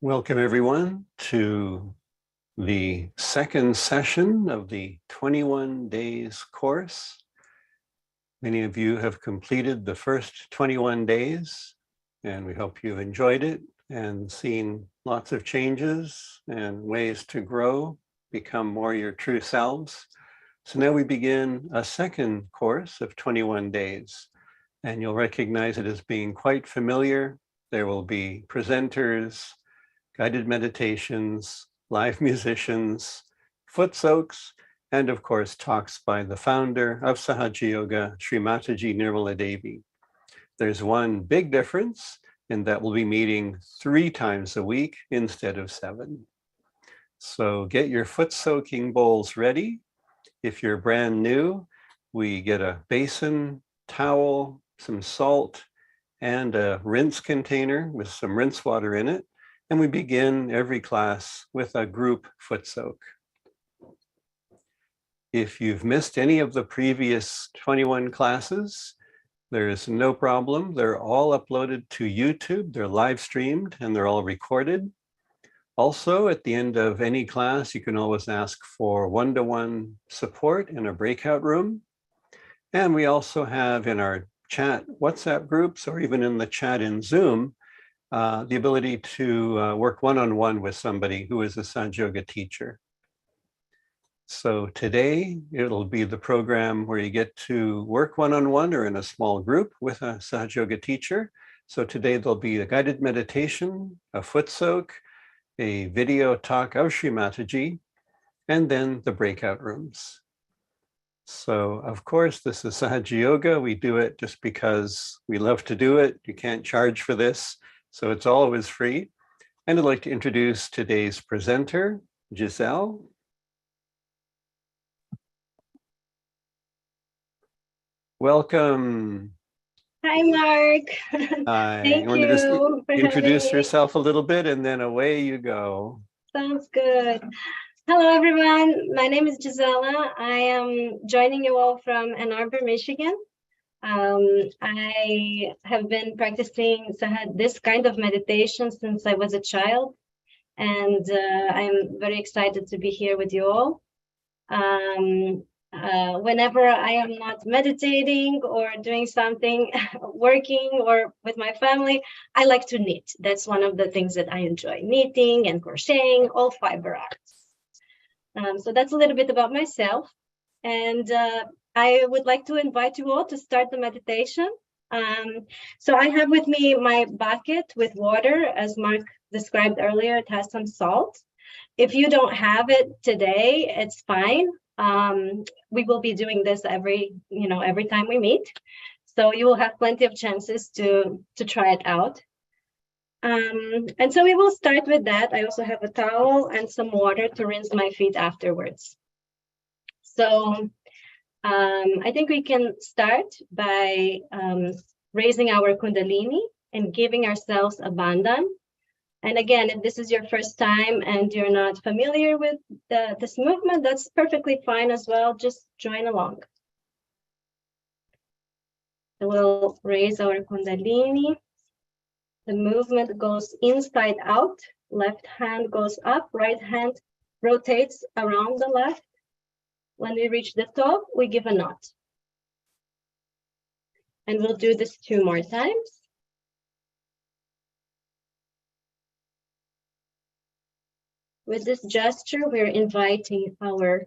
Welcome everyone to the second session of the 21 days course. Many of you have completed the first 21 days and we hope you've enjoyed it and seen lots of changes and ways to grow, become more your true selves. So now we begin a second course of 21 days and you'll recognize it as being quite familiar. There will be presenters, guided meditations, live musicians, footsoaks, and of course, talks by the founder of Sahaja Yoga, Shri Mataji, Nirmala Devi. There's one big difference in that we'll be meeting 3 times a week instead of 7. So get your foot soaking bowls ready. If you're brand new, we get a basin, towel, some salt, and a rinse container with some rinse water in it. And we begin every class with a group foot soak. If you've missed any of the previous 21 classes, there is no problem. They're all uploaded to YouTube. They're live streamed and they're all recorded. Also, at the end of any class, you can always ask for one-to-one support in a breakout room. And we also have in our chat WhatsApp groups or even in the chat in Zoom, the ability to work one-on-one with somebody who is a Sahaja Yoga teacher. So today it'll be the program where you get to work one-on-one or in a small group with a Sahaja Yoga teacher. So today there'll be a guided meditation, a foot soak, a video talk of Shri Mataji, and then the breakout rooms. So of course, this is Sahaja Yoga. We do it just because we love to do it. You can't charge for this. So it's always free. And I'd like to introduce today's presenter, Gisela. Welcome. Hi, Mark. Hi. Thank You want to you just for introduce having me. yourself a little bit and then away you go. Sounds good. Hello, everyone. My name is Gisela. I am joining you all from Ann Arbor, Michigan. I have been practicing this kind of meditation since I was a child, and I'm very excited to be here with you all. Whenever I am not meditating or doing something, working or with my family, I like to knit. That's one of the things that I enjoy, knitting and crocheting, all fiber arts. So that's a little bit about myself. And I would like to invite you all to start the meditation. So I have with me my bucket with water, as Mark described earlier. It has some salt. If you don't have it today, it's fine. We will be doing this every time we meet. So you will have plenty of chances to try it out. And so we will start with that. I also have a towel and some water to rinse my feet afterwards. So I think we can start by raising our Kundalini and giving ourselves a bandhan. And again, if this is your first time and you're not familiar with this movement, that's perfectly fine as well. Just join along. So we'll raise our Kundalini. The movement goes inside out. Left hand goes up, right hand rotates around the left. When we reach the top, we give a knot. And we'll do this 2 more times. With this gesture, we're inviting our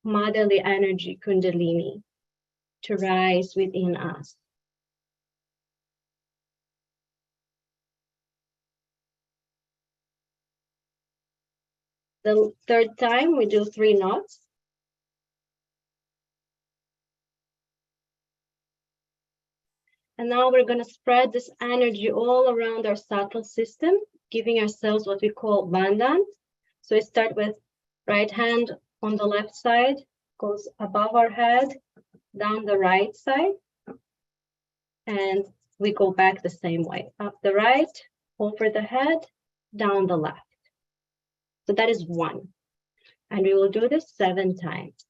motherly energy, Kundalini, to rise within us. The 3rd time, we do 3 knots. And now we're going to spread this energy all around our subtle system, giving ourselves what we call bandhan. So we start with right hand on the left side, goes above our head, down the right side. And we go back the same way, up the right, over the head, down the left. So that is 1. And we will do this 7 times.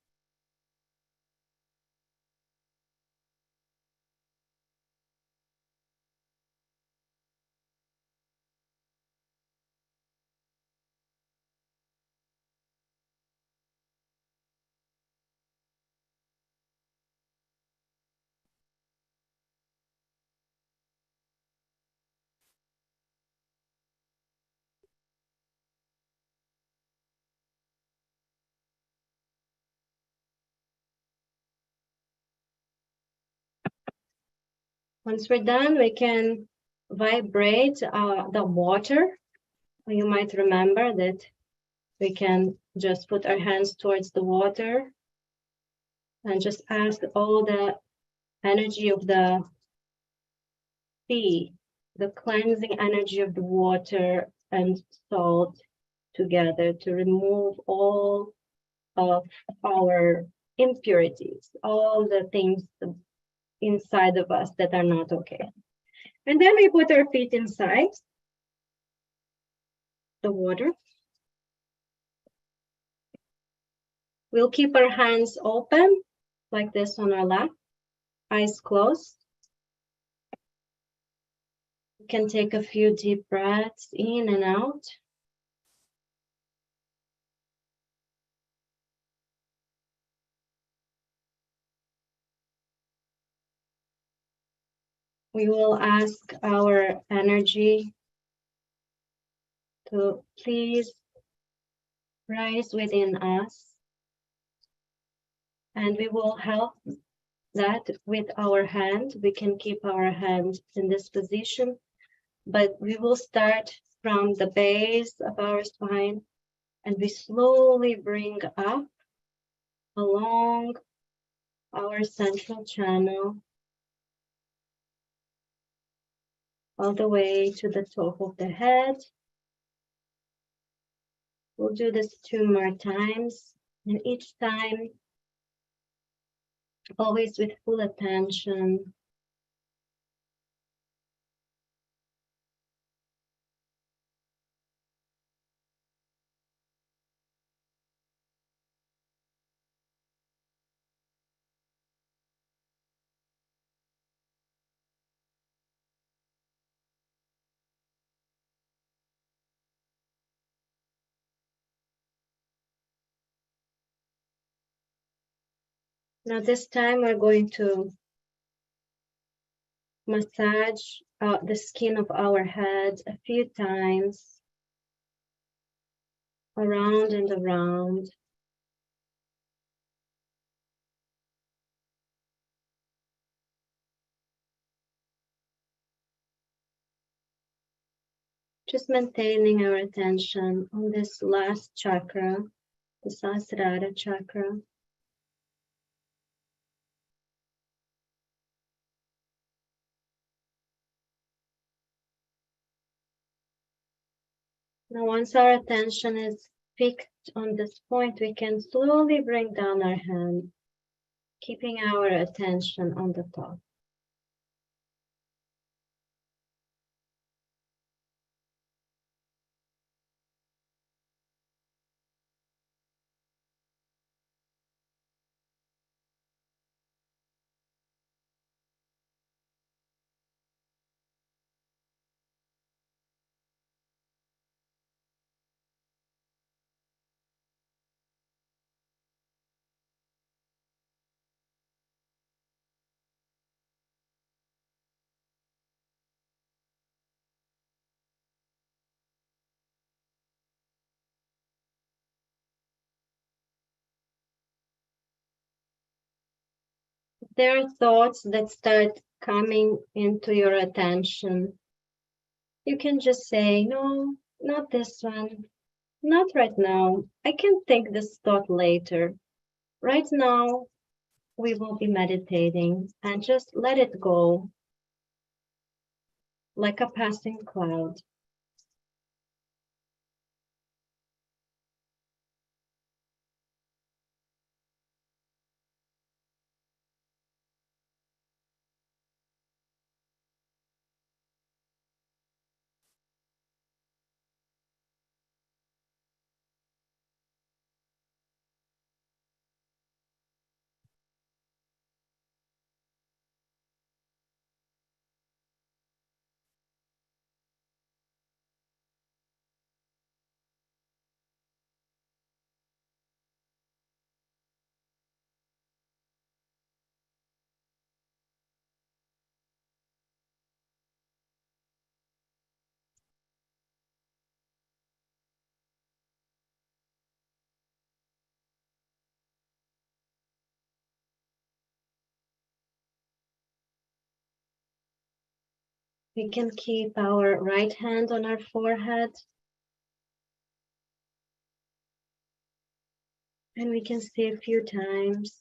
Once we're done, we can vibrate the water. You might remember that we can just put our hands towards the water and just ask all the energy of the sea, the cleansing energy of the water and salt together to remove all of our impurities, all the things inside of us that are not okay. And then we put our feet inside the water. We'll keep our hands open like this on our lap, eyes closed. You can take a few deep breaths in and out. We will ask our energy to please rise within us, and we will help that with our hand. We can keep our hand in this position, but we will start from the base of our spine, and we slowly bring up along our central channel all the way to the top of the head. We'll do this 2 more times, and each time always with full attention. Now this time we're going to massage the skin of our head a few times, around and around. Just maintaining our attention on this last chakra, the Sahasrara chakra. Now once our attention is fixed on this point, we can slowly bring down our hand, keeping our attention on the top. There are thoughts that start coming into your attention. You can just say, no, not this one, not right now. I can think this thought later. Right now, we will be meditating and just let it go like a passing cloud. We can keep our right hand on our forehead. And we can say a few times,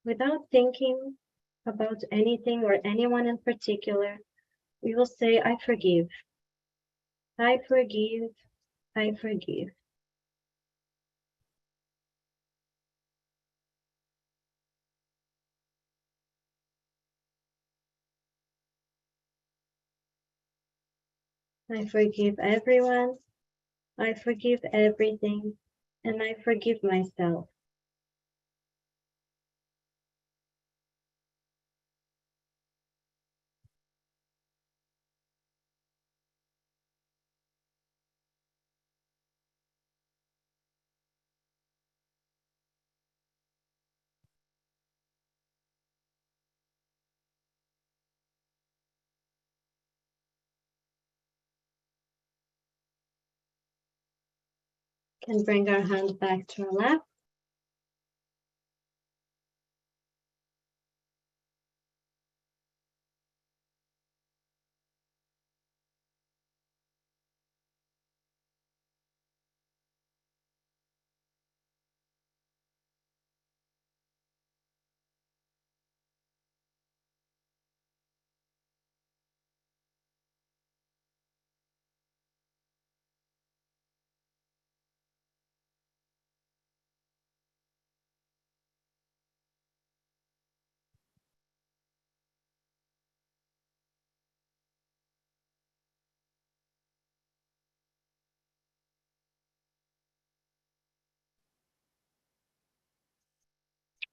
without thinking about anything or anyone in particular, we will say, I forgive. I forgive. I forgive. I forgive everyone. I forgive everything. And I forgive myself. Can bring our hand back to our lap.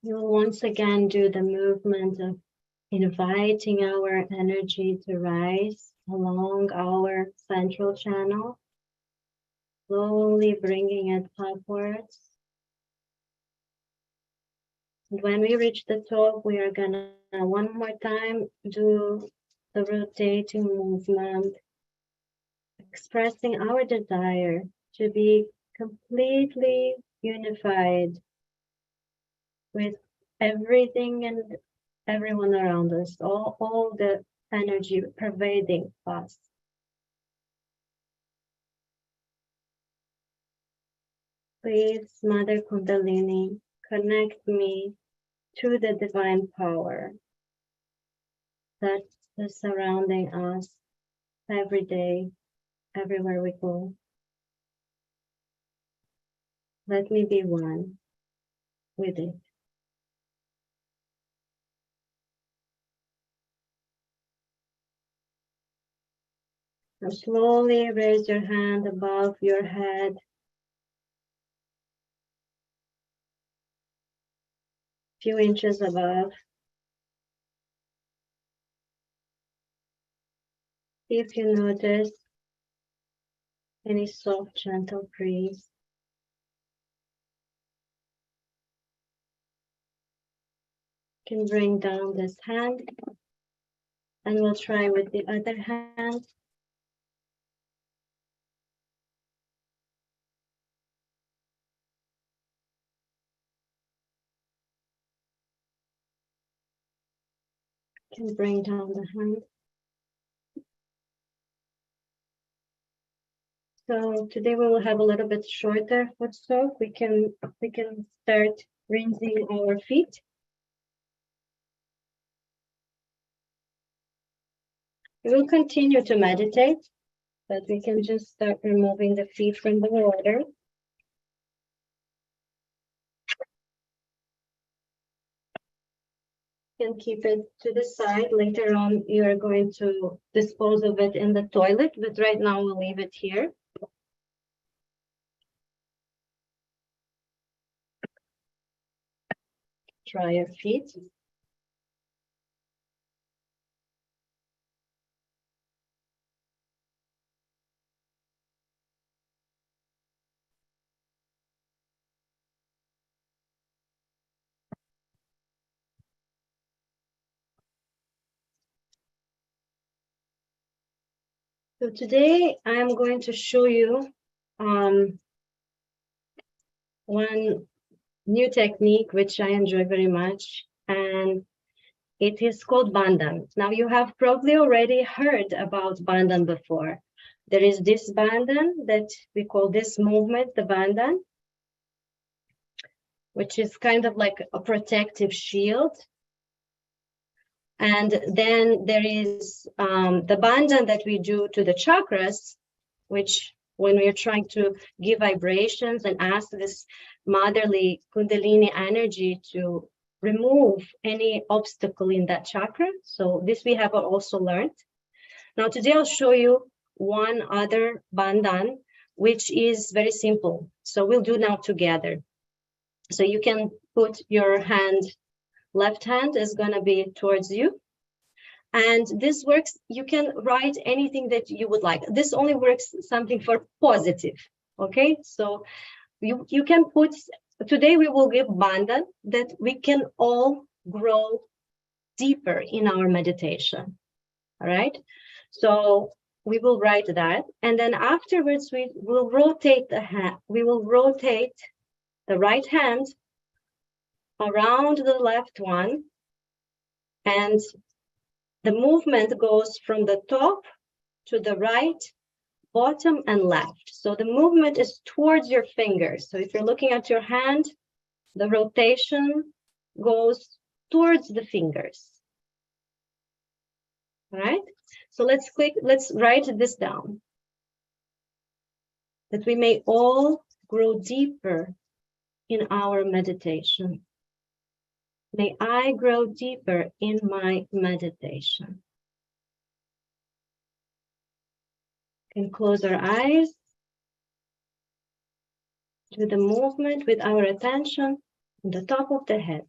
We will once again do the movement of inviting our energy to rise along our central channel, slowly bringing it upwards. And when we reach the top, we are gonna one more time do the rotating movement, expressing our desire to be completely unified with everything and everyone around us, all the energy pervading us. Please, Mother Kundalini, connect me to the divine power that is surrounding us every day, everywhere we go. Let me be one with it. Now slowly raise your hand above your head. Few inches above. If you notice any soft, gentle breeze, you can bring down this hand, and we'll try with the other hand. You can bring down the hand. So today we will have a little bit shorter Footsoak. We can start rinsing our feet. We will continue to meditate, but we can just start removing the feet from the water. You can keep it to the side. Later on, you are going to dispose of it in the toilet, but right now we'll leave it here. Dry your feet. So today I'm going to show you one new technique which I enjoy very much, and It is called bandhan. Now you have probably already heard about bandhan before. There is this bandhan that we call this movement, the bandhan, which is kind of like a protective shield. And then there is the bandhan that we do to the chakras, which when we're trying to give vibrations and ask this motherly Kundalini energy to remove any obstacle in that chakra. So this we have also learned. Now today I'll show you one other bandhan, which is very simple. So we'll do now together. So you can put your hand, left hand is going to be towards you. And this works, you can write anything that you would like. This only works something for positive, okay? So you can put, today we will give bandhan that we can all grow deeper in our meditation, all right? So we will write that. And then afterwards, we will rotate the hand. We will rotate the right hand around the left one, and the movement goes from the top to the right, bottom, and left. So the movement is towards your fingers. So if you're looking at your hand, the rotation goes towards the fingers. All right? So let's write this down. That we may all grow deeper in our meditation. May I grow deeper in my meditation. We can close our eyes. Do the movement with our attention on the top of the head.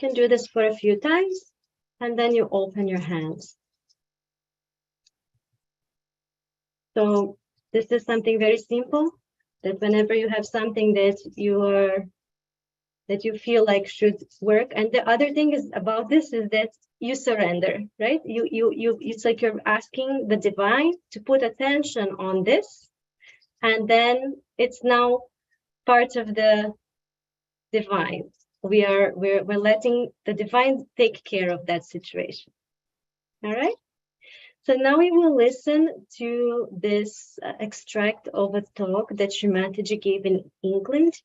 You can do this for a few times. And then you open your hands. So this is something very simple, that whenever you have something that you feel like should work. And the other thing is about this is that you surrender, right? It's like you're asking the divine to put attention on this, and then it's now part of the divine. We're letting the divine take care of that situation. All right. So now we will listen to this extract of a talk that Shri Mataji gave in England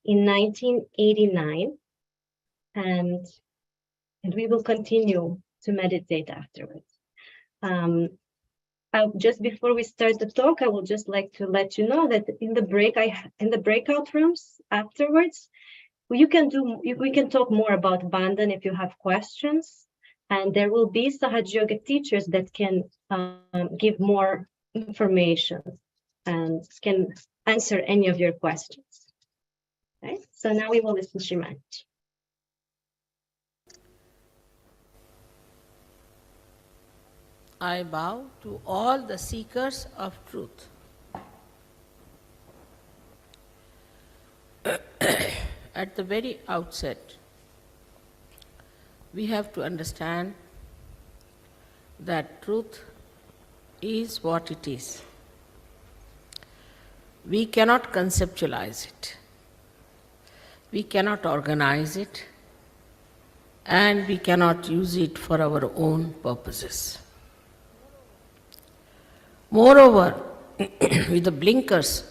in 1989, and we will continue to meditate afterwards. Just before we start the talk, I would just like to let you know that in the breakout rooms afterwards, we can talk more about bandhan if you have questions, and there will be Sahaja Yoga teachers that can give more information and can answer any of your questions. Okay? So now we will listen to Shri Mataji. I bow to all the seekers of truth. At the very outset, we have to understand that truth is what it is. We cannot conceptualize it. We cannot organize it, and we cannot use it for our own purposes. Moreover, with the blinkers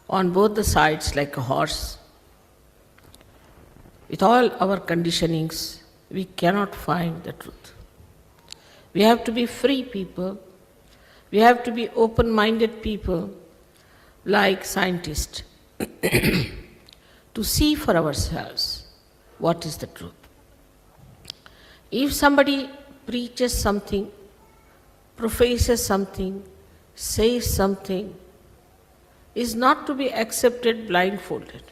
on both the sides like a horse, with all our conditionings, we cannot find the truth. We have to be free people. We have to be open-minded people, like scientists, to see for ourselves what is the truth. If somebody preaches something, professes something, says something, is not to be accepted blindfolded.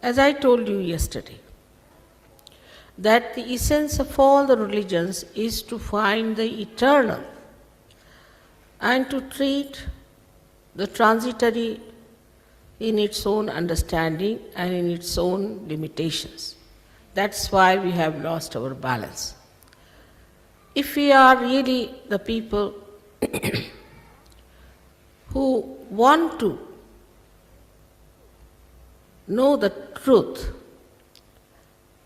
As I told you yesterday, that the essence of all the religions is to find the eternal and to treat the transitory in its own understanding and in its own limitations. That's why we have lost our balance. if we are really the people who want to know the truth,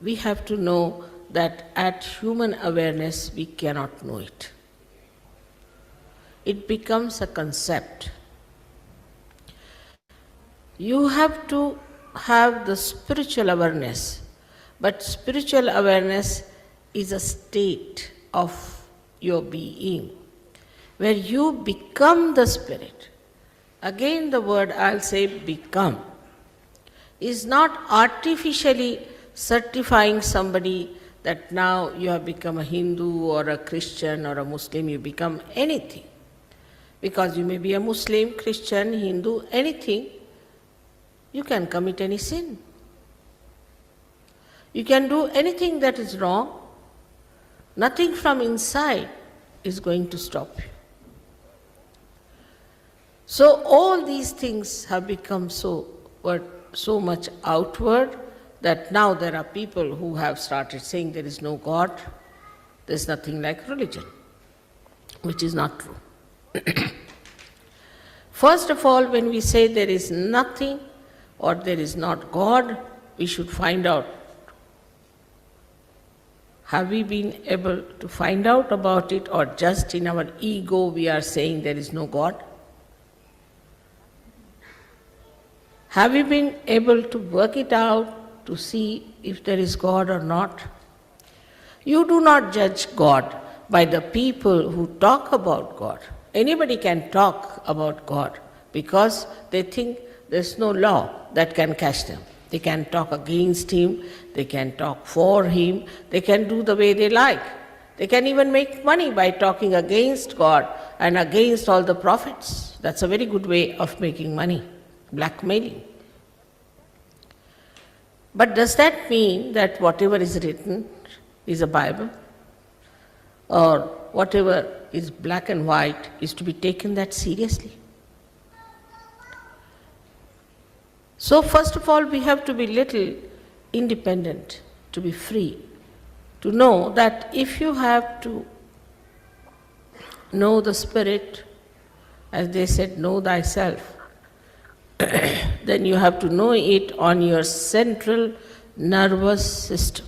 we have to know that at human awareness we cannot know it. It becomes a concept. You have to have the spiritual awareness, but spiritual awareness is a state of your being, where you become the spirit. Again the word I'll say become is not artificially certifying somebody that now you have become a Hindu or a Christian or a Muslim, you become anything. Because you may be a Muslim, Christian, Hindu, anything, you can commit any sin. You can do anything that is wrong. Nothing from inside is going to stop you. So all these things have become so much outward that now there are people who have started saying there is no God, there is nothing like religion, which is not true. First of all, when we say there is nothing or there is not God, we should find out, have we been able to find out about it, or just in our ego we are saying there is no God? Have we been able to work it out to see if there is God or not? You do not judge God by the people who talk about God. Anybody can talk about God because they think there's no law that can catch them. They can talk against Him, they can talk for Him, they can do the way they like. They can even make money by talking against God and against all the prophets. That's a very good way of making money, blackmailing. But does that mean that whatever is written is a Bible? Or whatever is black and white is to be taken that seriously? So first of all, we have to be little independent, to be free, to know that if you have to know the Spirit, as they said, know thyself, then you have to know it on your central nervous system.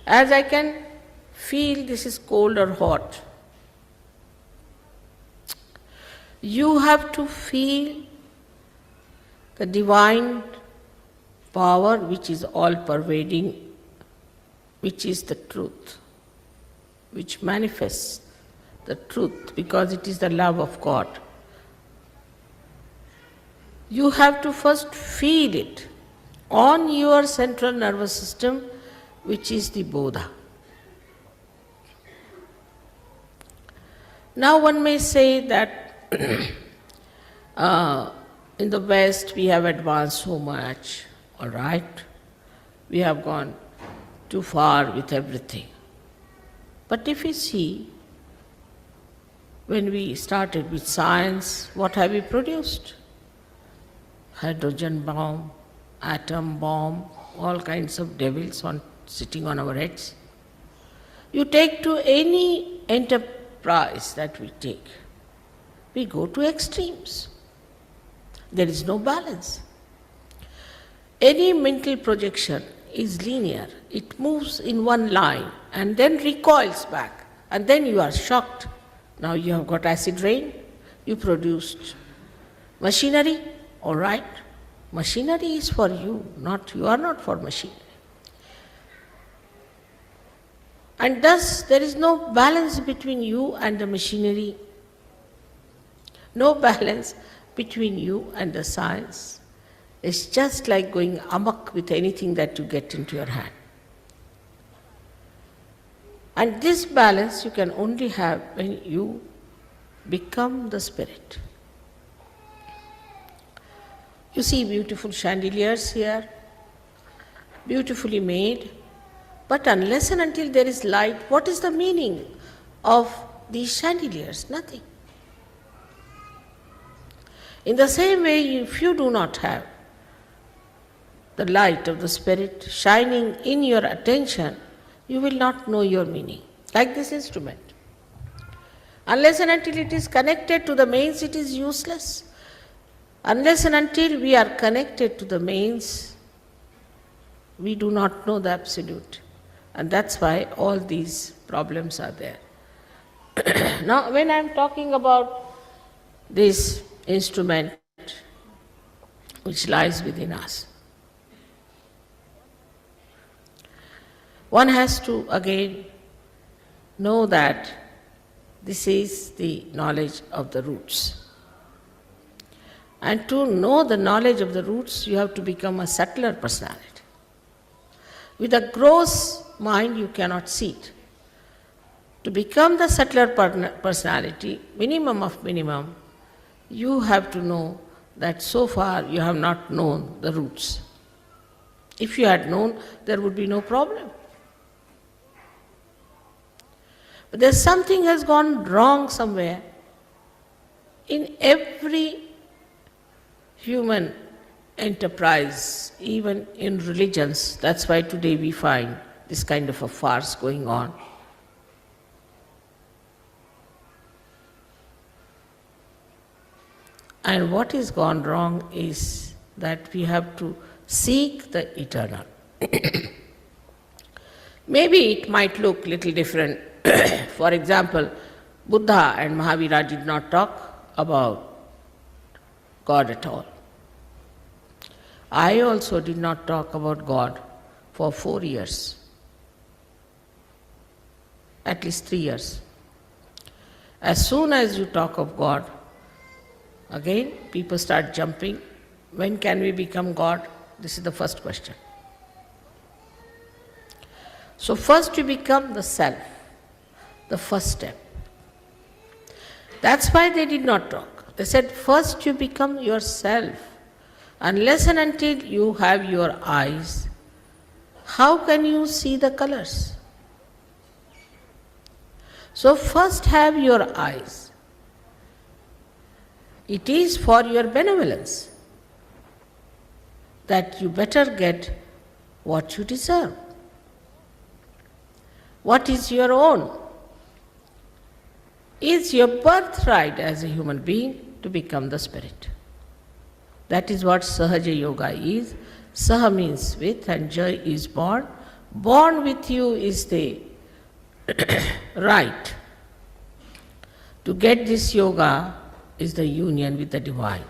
As I can feel this is cold or hot, you have to feel the divine power which is all pervading, which is the truth, which manifests the truth because it is the love of God. You have to first feel it on your central nervous system, which is the Bodha. Now one may say that in the West we have advanced so much, all right, we have gone too far with everything. But if you see, when we started with science, what have we produced? Hydrogen bomb, atom bomb, all kinds of devils sitting on our heads. You take to any enterprise that we take, we go to extremes. There is no balance. Any mental projection is linear. It moves in one line and then recoils back, and then you are shocked. Now you have got acid rain, you produced machinery, all right. Machinery is for you, you are not for machinery. And thus there is no balance between you and the machinery, no balance between you and the science. It's just like going amok with anything that you get into your hand. And this balance you can only have when you become the Spirit. You see beautiful chandeliers here, beautifully made, but unless and until there is light, what is the meaning of these chandeliers? Nothing. In the same way, if you do not have the light of the Spirit shining in your attention, you will not know your meaning. like this instrument. Unless and until it is connected to the mains, it is useless. Unless and until we are connected to the mains, we do not know the absolute. And that's why all these problems are there. Now, when I am talking about this instrument which lies within us, one has to again know that this is the knowledge of the roots. And to know the knowledge of the roots, you have to become a subtler personality. With a gross mind, you cannot see it. To become the subtler personality, minimum of minimum, you have to know that so far you have not known the roots. If you had known, there would be no problem. But there's something has gone wrong somewhere. In every human enterprise, even in religions, that's why today we find this kind of a farce going on. And what is gone wrong is that we have to seek the eternal. Maybe it might look little different. For example, Buddha and Mahavira did not talk about God at all. I also did not talk about God for 4 years, at least 3 years. As soon as you talk of God, again people start jumping. When can we become God? This is the first question. So first you become the self, the first step. That's why they did not talk. They said first you become yourself. Unless and until you have your eyes, how can you see the colors? So first have your eyes. It is for your benevolence that you better get what you deserve. What is your own? It's your birthright as a human being to become the spirit. That is what Sahaja Yoga is. Saha means with and Jai is born. Born with you is the right. To get this yoga is the union with the divine.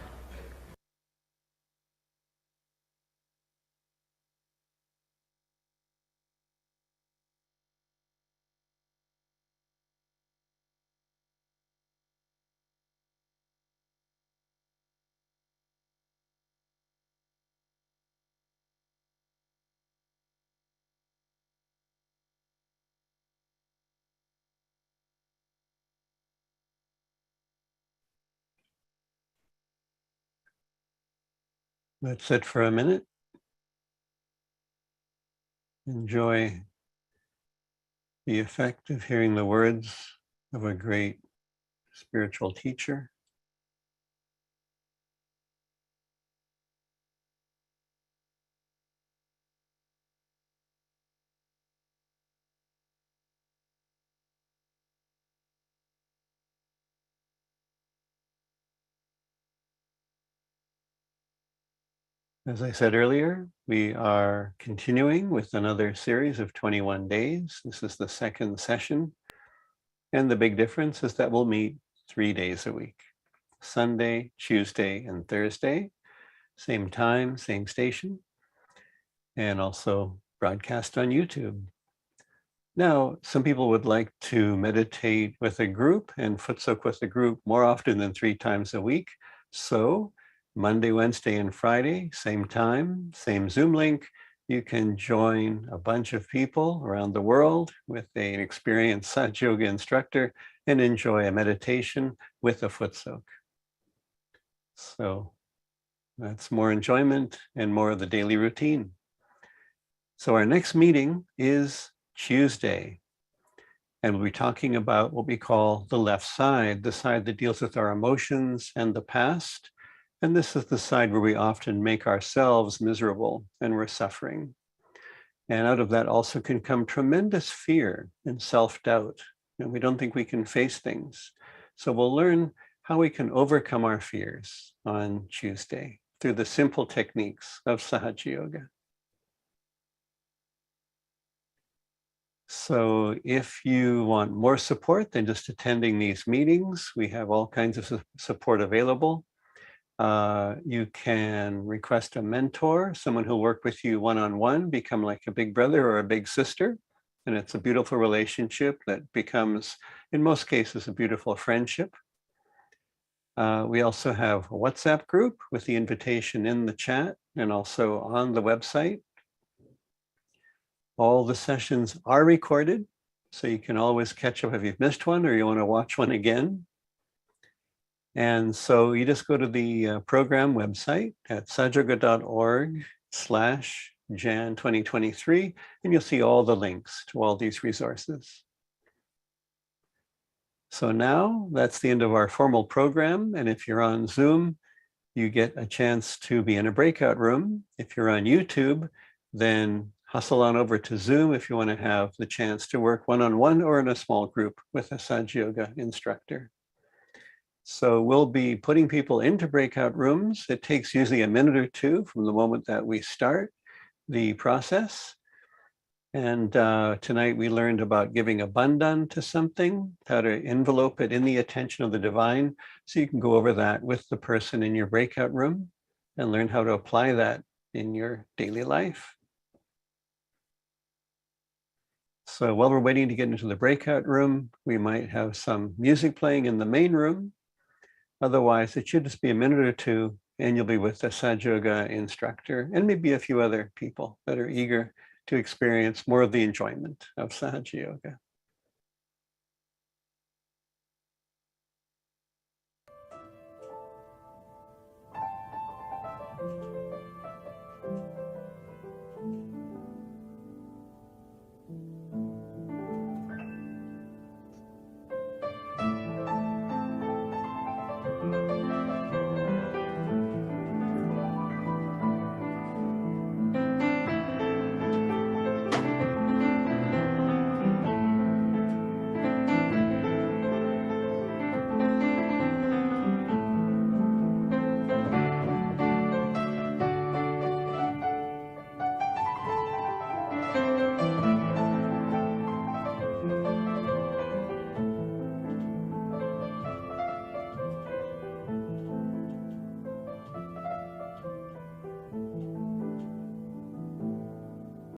Let's sit for a minute. Enjoy the effect of hearing the words of a great spiritual teacher. As I said earlier, we are continuing with another series of 21 days. This is the second session. And the big difference is that we'll meet 3 days a week, Sunday, Tuesday, and Thursday, same time, same station, and also broadcast on YouTube. Now, some people would like to meditate with a group and Footsoak with a group more often than 3 times a week. So Monday, Wednesday, and Friday, same time, same Zoom link. You can join a bunch of people around the world with an experienced Sahaja Yoga instructor and enjoy a meditation with a Footsoak. So that's more enjoyment and more of the daily routine. So our next meeting is Tuesday, and we'll be talking about what we call the left side, the side that deals with our emotions and the past. And this is the side where we often make ourselves miserable and we're suffering. And out of that also can come tremendous fear and self-doubt. And we don't think we can face things. So we'll learn how we can overcome our fears on Tuesday through the simple techniques of Sahaja Yoga. So if you want more support than just attending these meetings, we have all kinds of support available. You can request a mentor, someone who'll work with you one-on-one, become like a big brother or a big sister. And it's a beautiful relationship that becomes, in most cases, a beautiful friendship. We also have a WhatsApp group with the invitation in the chat and also on the website. All the sessions are recorded, so you can always catch up if you've missed one or you want to watch one again. And so you just go to the program website at sahajayoga.org/Jan 2023, and you'll see all the links to all these resources. So now that's the end of our formal program. And if you're on Zoom, you get a chance to be in a breakout room. If you're on YouTube, then hustle on over to Zoom if you want to have the chance to work one-on-one or in a small group with a Sahaja Yoga instructor. So we'll be putting people into breakout rooms. It takes usually a minute or two from the moment that we start the process. And tonight we learned about giving a bandhan to something, how to envelope it in the attention of the divine. So you can go over that with the person in your breakout room and learn how to apply that in your daily life. So while we're waiting to get into the breakout room, we might have some music playing in the main room. Otherwise, it should just be a minute or two and you'll be with the Sahaja Yoga instructor and maybe a few other people that are eager to experience more of the enjoyment of Sahaja Yoga.